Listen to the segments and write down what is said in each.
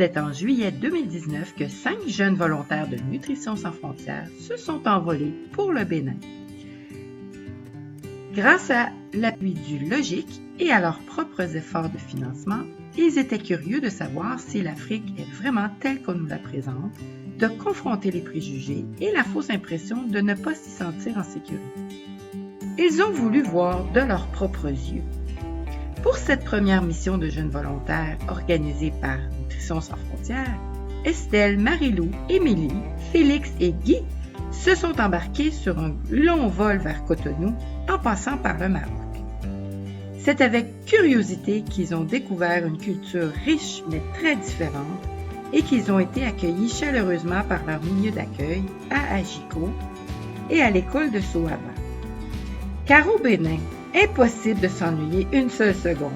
c'est en juillet 2019 que 5 jeunes volontaires de Nutrition sans frontières se sont envolés pour le Bénin. Grâce à l'appui du Logique et à leurs propres efforts de financement, ils étaient curieux de savoir si l'Afrique est vraiment telle qu'on nous la présente, de confronter les préjugés et la fausse impression de ne pas s'y sentir en sécurité. Ils ont voulu voir de leurs propres yeux. Pour cette première mission de jeunes volontaires organisée par Nutrition sans frontières, Estelle, Marie-Lou, Émilie, Félix et Guy se sont embarqués sur un long vol vers Cotonou en passant par le Maroc. C'est avec curiosité qu'ils ont découvert une culture riche mais très différente et qu'ils ont été accueillis chaleureusement par leur milieu d'accueil à Agiko et à l'école de Soava. Car au Bénin, impossible de s'ennuyer une seule seconde.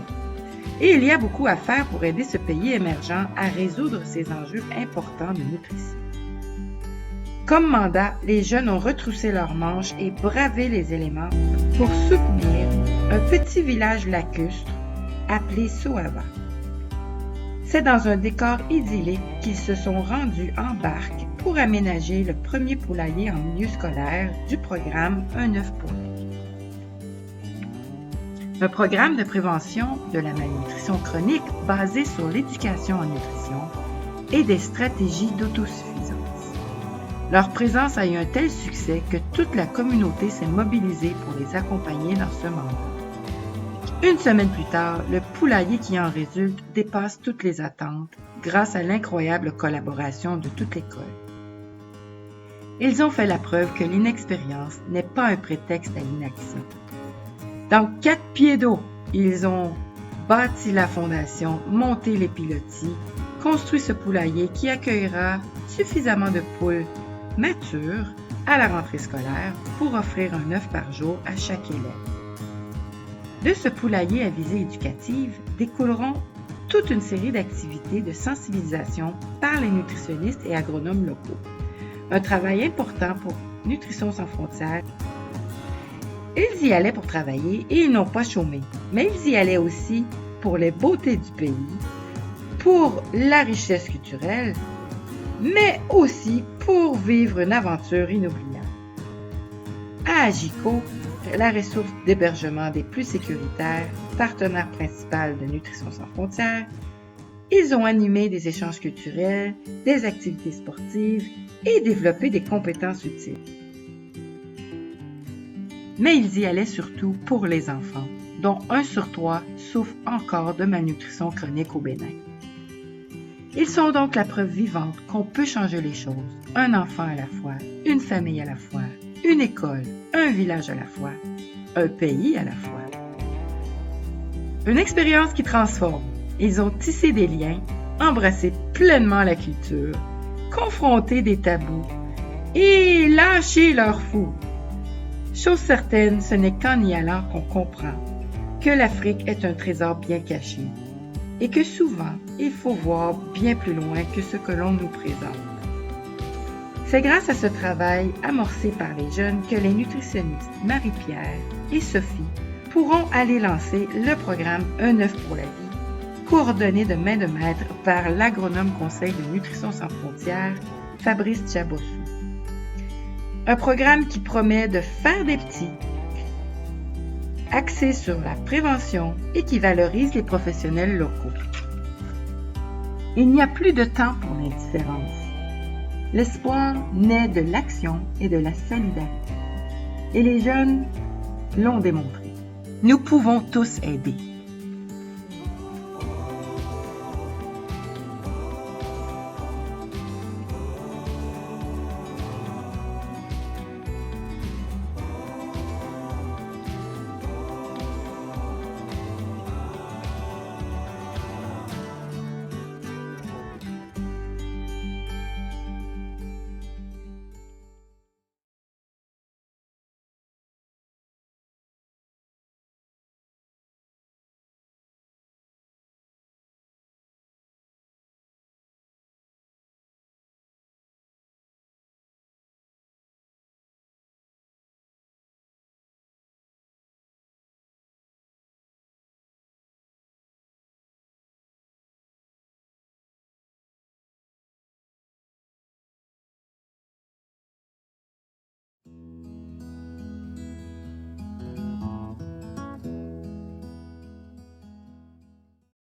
Et il y a beaucoup à faire pour aider ce pays émergent à résoudre ces enjeux importants de nutrition. Comme mandat, les jeunes ont retroussé leurs manches et bravé les éléments pour soutenir un petit village lacustre appelé Soava. C'est dans un décor idyllique qu'ils se sont rendus en barque pour aménager le premier poulailler en milieu scolaire du programme Un œuf pour la vie. Un programme de prévention de la malnutrition chronique basé sur l'éducation en nutrition et des stratégies d'autosuffisance. Leur présence a eu un tel succès que toute la communauté s'est mobilisée pour les accompagner dans ce mandat. Une semaine plus tard, le poulailler qui en résulte dépasse toutes les attentes grâce à l'incroyable collaboration de toute l'école. Ils ont fait la preuve que l'inexpérience n'est pas un prétexte à l'inaction. Dans 4 pieds d'eau, ils ont bâti la fondation, monté les pilotis, construit ce poulailler qui accueillera suffisamment de poules matures à la rentrée scolaire pour offrir un œuf par jour à chaque élève. De ce poulailler à visée éducative découleront toute une série d'activités de sensibilisation par les nutritionnistes et agronomes locaux. Un travail important pour Nutrition sans frontières. Ils y allaient pour travailler et ils n'ont pas chômé, mais ils y allaient aussi pour les beautés du pays, pour la richesse culturelle, mais aussi pour vivre une aventure inoubliable. À Agiko, la ressource d'hébergement des plus sécuritaires, partenaire principal de Nutrition sans frontières, ils ont animé des échanges culturels, des activités sportives et développé des compétences utiles. Mais ils y allaient surtout pour les enfants, dont 1 sur 3 souffre encore de malnutrition chronique au Bénin. Ils sont donc la preuve vivante qu'on peut changer les choses, un enfant à la fois, une famille à la fois, une école, un village à la fois, un pays à la fois. Une expérience qui transforme. Ils ont tissé des liens, embrassé pleinement la culture, confronté des tabous et lâché leur fou. Chose certaine, ce n'est qu'en y allant qu'on comprend que l'Afrique est un trésor bien caché et que souvent, il faut voir bien plus loin que ce que l'on nous présente. C'est grâce à ce travail amorcé par les jeunes que les nutritionnistes Marie-Pierre et Sophie pourront aller lancer le programme Un œuf pour la vie, coordonné de main de maître par l'agronome conseil de Nutrition sans frontières, Fabrice Tchabossou. Un programme qui promet de faire des petits, axé sur la prévention et qui valorise les professionnels locaux. Il n'y a plus de temps pour l'indifférence. L'espoir naît de l'action et de la solidarité. Et les jeunes l'ont démontré. Nous pouvons tous aider.